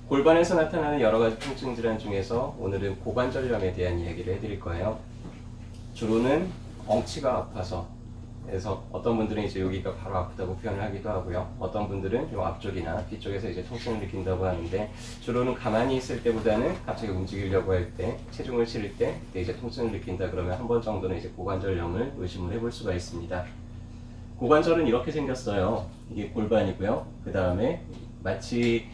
골반에서 나타나는 여러 가지 통증 질환 중에서 오늘은 고관절염에 대한 이야기를 해드릴 거예요. 주로는 엉치가 아파서, 그래서 어떤 분들은 이제 여기가 바로 아프다고 표현을 하기도 하고요. 어떤 분들은 좀 앞쪽이나 뒤쪽에서 이제 통증을 느낀다고 하는데, 주로는 가만히 있을 때보다는 갑자기 움직이려고 할 때, 체중을 실을 때, 그때 이제 통증을 느낀다 그러면 한 번 정도는 이제 고관절염을 의심을 해볼 수가 있습니다. 고관절은 이렇게 생겼어요. 이게 골반이고요. 그 다음에 마치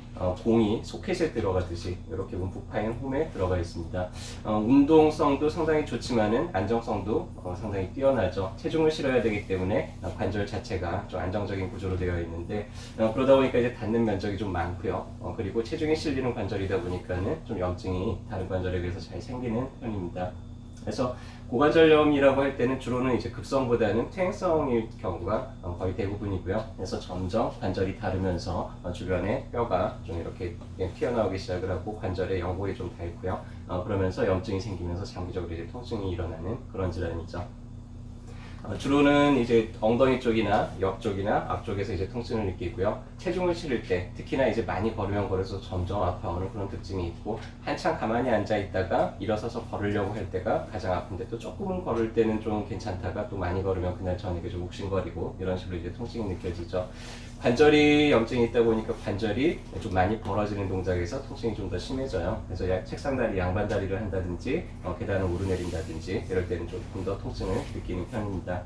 공이 소켓에 들어가듯이 이렇게 움푹 파인 홈에 들어가 있습니다. 운동성도 상당히 좋지만은 안정성도 상당히 뛰어나죠. 체중을 실어야 되기 때문에 관절 자체가 좀 안정적인 구조로 되어 있는데, 그러다 보니까 이제 닿는 면적이 좀 많고요. 그리고 체중이 실리는 관절이다 보니까는 좀 염증이 다른 관절에 비해서 잘 생기는 편입니다. 그래서 고관절염이라고 할 때는 주로는 이제 급성보다는 퇴행성일 경우가 거의 대부분이고요. 그래서 점점 관절이 다르면서 주변에 뼈가 좀 이렇게 튀어나오기 시작을 하고 관절에 연골이 좀 닳고요. 그러면서 염증이 생기면서 장기적으로 이제 통증이 일어나는 그런 질환이죠. 주로는 이제 엉덩이 쪽이나 옆 쪽이나 앞쪽에서 이제 통증을 느끼고요. 체중을 실을 때, 특히나 이제 많이 걸으면 걸어서 점점 아파오는 그런 특징이 있고, 한참 가만히 앉아 있다가 일어서서 걸으려고 할 때가 가장 아픈데, 또 조금은 걸을 때는 좀 괜찮다가 또 많이 걸으면 그날 저녁에 좀 욱신거리고 이런 식으로 이제 통증이 느껴지죠. 관절이 염증이 있다 보니까 관절이 좀 많이 벌어지는 동작에서 통증이 좀 더 심해져요. 그래서 책상다리, 양반다리를 한다든지 계단을 오르내린다든지 이럴 때는 조금 더 통증을 느끼는 편입니다.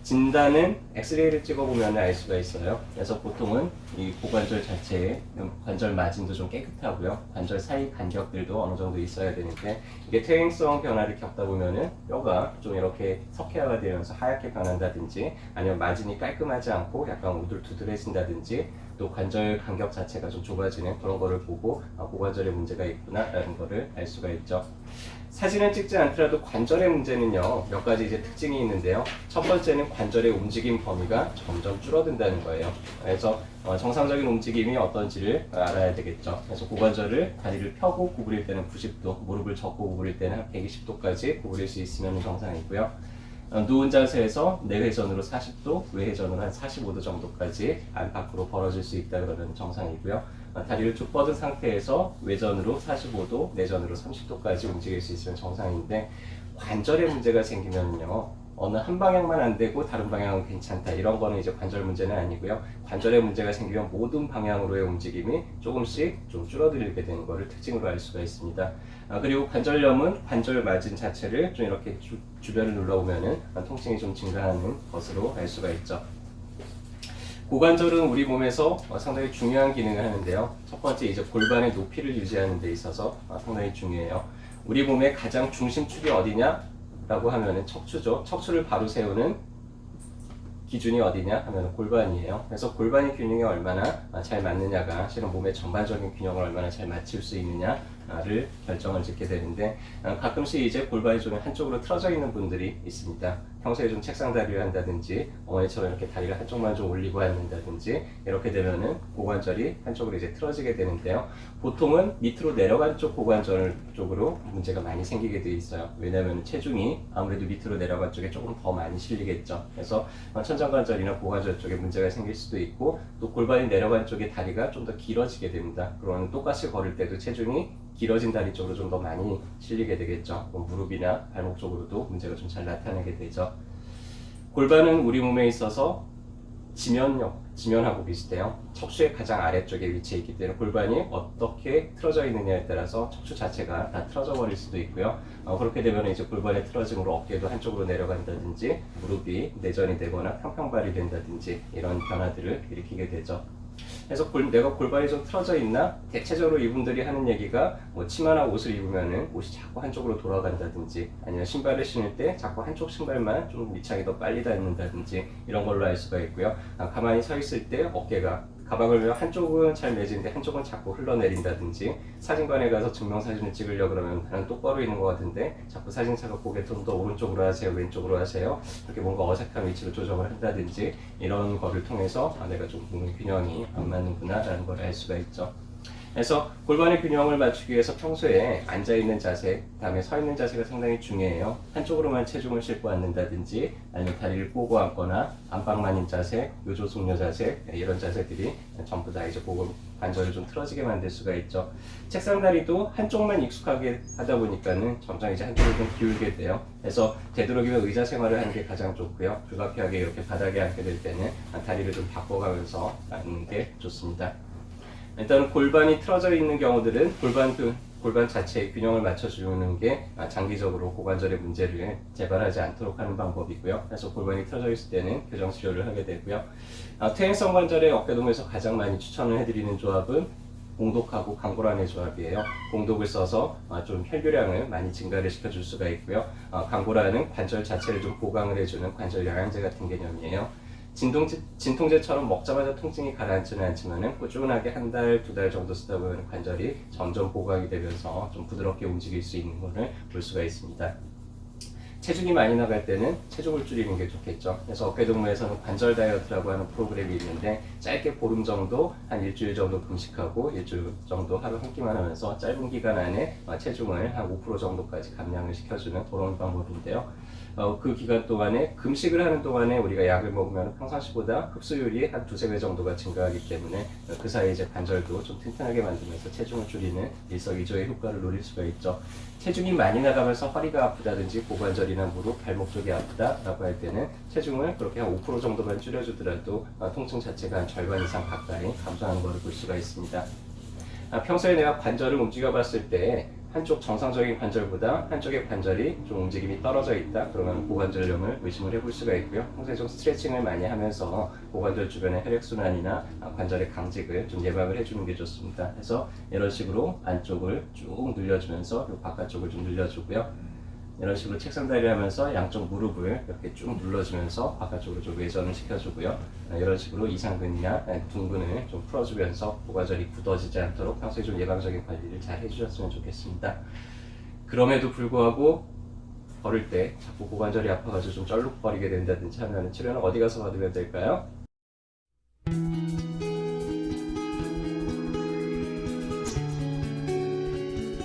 진단은 엑스레이를 찍어보면 알 수가 있어요. 그래서 보통은 이 고관절 자체에 관절 마진도 좀 깨끗하고요. 관절 사이 간격들도 어느 정도 있어야 되는데, 이게 퇴행성 변화를 겪다 보면은 뼈가 좀 이렇게 석회화가 되면서 하얗게 변한다든지, 아니면 마진이 깔끔하지 않고 약간 우둘투둘해진다든지, 또 관절 간격 자체가 좀 좁아지는 그런 거를 보고 고관절에 문제가 있구나라는 거를 알 수가 있죠. 사진을 찍지 않더라도 관절의 문제는요, 몇 가지 이제 특징이 있는데요. 첫 번째는 관절의 움직임 범위가 점점 줄어든다는 거예요. 그래서 정상적인 움직임이 어떤지를 알아야 되겠죠. 그래서 고관절을 다리를 펴고 구부릴 때는 90도, 무릎을 접고 구부릴 때는 한 120도까지 구부릴 수 있으면 정상이고요. 누운 자세에서 내회전으로 40도, 외회전으로 한 45도 정도까지 안팎으로 벌어질 수 있다 그러면 정상이고요. 다리를 쭉 뻗은 상태에서 외전으로 45도, 내전으로 30도까지 움직일 수 있으면 정상인데, 관절에 문제가 생기면요, 어느 한 방향만 안 되고 다른 방향은 괜찮다, 이런 거는 이제 관절 문제는 아니고요. 관절에 문제가 생기면 모든 방향으로의 움직임이 조금씩 좀 줄어들게 되는 것을 특징으로 알 수가 있습니다. 그리고 관절염은 관절 마진 자체를 좀 이렇게 주변을 눌러보면은 통증이 좀 증가하는 것으로 알 수가 있죠. 고관절은 우리 몸에서 상당히 중요한 기능을 하는데요. 첫 번째 이제 골반의 높이를 유지하는 데 있어서 상당히 중요해요. 우리 몸의 가장 중심축이 어디냐라고 하면은 척추죠. 척추를 바로 세우는 기준이 어디냐 하면 골반이에요. 그래서 골반의 균형이 얼마나 잘 맞느냐가 실은 몸의 전반적인 균형을 얼마나 잘 맞출 수 있느냐를 결정을 짓게 되는데, 가끔씩 이제 골반이 좀 한쪽으로 틀어져 있는 분들이 있습니다. 평소에 좀 책상 다리를 한다든지, 어머니처럼 이렇게 다리를 한쪽만 좀 올리고 앉는다든지, 이렇게 되면은 고관절이 한쪽으로 이제 틀어지게 되는데요. 보통은 밑으로 내려간 쪽 고관절 쪽으로 문제가 많이 생기게 돼 있어요. 왜냐하면 체중이 아무래도 밑으로 내려간 쪽에 조금 더 많이 실리겠죠. 그래서 천정관절이나 고관절 쪽에 문제가 생길 수도 있고, 또 골반이 내려간 쪽에 다리가 좀 더 길어지게 됩니다. 그러면 똑같이 걸을 때도 체중이 길어진 다리 쪽으로 좀 더 많이 실리게 되겠죠. 무릎이나 발목 쪽으로도 문제가 좀 잘 나타나게 되죠. 골반은 우리 몸에 있어서 지면하고 비슷해요. 척추의 가장 아래쪽에 위치해 있기 때문에 골반이 어떻게 틀어져 있느냐에 따라서 척추 자체가 다 틀어져 버릴 수도 있고요. 그렇게 되면 이제 골반의 틀어짐으로 어깨도 한쪽으로 내려간다든지, 무릎이 내전이 되거나 평평발이 된다든지 이런 변화들을 일으키게 되죠. 그래서 내가 골반이 좀 틀어져 있나? 대체적으로 이분들이 하는 얘기가 치마나 옷을 입으면은 옷이 자꾸 한쪽으로 돌아간다든지, 아니면 신발을 신을 때 자꾸 한쪽 신발만 좀 밑창이 더 빨리 닿는다든지 이런 걸로 알 수가 있고요. 가만히 서 있을 때 어깨가, 가방을 한쪽은 잘 매지는데 한쪽은 자꾸 흘러내린다든지, 사진관에 가서 증명사진을 찍으려고 그러면 나는 똑바로 있는 것 같은데 자꾸 사진사가 고개 좀 더 오른쪽으로 하세요, 왼쪽으로 하세요, 이렇게 뭔가 어색한 위치로 조정을 한다든지, 이런 거를 통해서 내가 좀 몸의 균형이 안 맞는구나 라는 걸 알 수가 있죠. 그래서 골반의 균형을 맞추기 위해서 평소에 앉아있는 자세, 다음에 서 있는 자세가 상당히 중요해요. 한쪽으로만 체중을 싣고 앉는다든지 아니면 다리를 꼬고 앉거나 안방만인 자세, 요조숙녀 자세 이런 자세들이 전부 다 이제 고관 관절을 좀 틀어지게 만들 수가 있죠. 책상 다리도 한쪽만 익숙하게 하다 보니까는 점점 이제 한쪽을 좀 기울게 돼요. 그래서 되도록이면 의자 생활을 하는 게 가장 좋고요. 불가피하게 이렇게 바닥에 앉게 될 때는 다리를 좀 바꿔가면서 앉는 게 좋습니다. 일단 골반이 틀어져 있는 경우들은 골반 자체의 균형을 맞춰주는 게 장기적으로 고관절의 문제를 재발하지 않도록 하는 방법이고요. 그래서 골반이 틀어져 있을 때는 교정 치료를 하게 되고요. 퇴행성 관절의 어깨동무에서 가장 많이 추천을 해드리는 조합은 공독하고 강고란의 조합이에요. 공독을 써서 좀 혈류량을 많이 증가를 시켜줄 수가 있고요. 강고란은 관절 자체를 좀 보강을 해주는 관절 영양제 같은 개념이에요. 진통제처럼 먹자마자 통증이 가라앉지는 않지만은 꾸준하게 한 달, 두 달 정도 쓰다 보면 관절이 점점 보강이 되면서 좀 부드럽게 움직일 수 있는 것을 볼 수가 있습니다. 체중이 많이 나갈 때는 체중을 줄이는 게 좋겠죠. 그래서 어깨동무에서는 관절 다이어트라고 하는 프로그램이 있는데 짧게 보름 정도, 한 일주일 정도 금식하고 일주일 정도 하루 한 끼만 하면서 짧은 기간 안에 체중을 한 5% 정도까지 감량을 시켜주는 그런 방법인데요. 그 기간 동안에 금식을 하는 동안에 우리가 약을 먹으면 평상시보다 흡수율이 한 두세 배 정도가 증가하기 때문에 그 사이에 이제 관절도 좀 튼튼하게 만들면서 체중을 줄이는 일석이조의 효과를 노릴 수가 있죠. 체중이 많이 나가면서 허리가 아프다든지 고관절이나 무릎, 발목 쪽이 아프다라고 할 때는 체중을 그렇게 한 5% 정도만 줄여주더라도 통증 자체가 한 절반 이상 가까이 감소하는 것을 볼 수가 있습니다. 평소에 내가 관절을 움직여 봤을 때 한쪽 정상적인 관절보다 한쪽의 관절이 좀 움직임이 떨어져 있다 그러면 고관절염을 의심을 해볼 수가 있고요. 평소에 좀 스트레칭을 많이 하면서 고관절 주변의 혈액순환이나 관절의 강직을 좀 예방을 해주는 게 좋습니다. 그래서 이런 식으로 안쪽을 쭉 늘려주면서 바깥쪽을 좀 늘려주고요. 이런 식으로 책상 다리를 하면서 양쪽 무릎을 이렇게 쭉 눌러주면서 바깥쪽으로 좀 외전을 시켜주고요. 이런 식으로 이상근이나 둔근을 좀 풀어주면서 고관절이 굳어지지 않도록 평소에 좀 예방적인 관리를 잘 해주셨으면 좋겠습니다. 그럼에도 불구하고 걸을 때 자꾸 고관절이 아파가지고 좀 쩔룩거리게 된다든지 하면 치료는 어디 가서 받으면 될까요?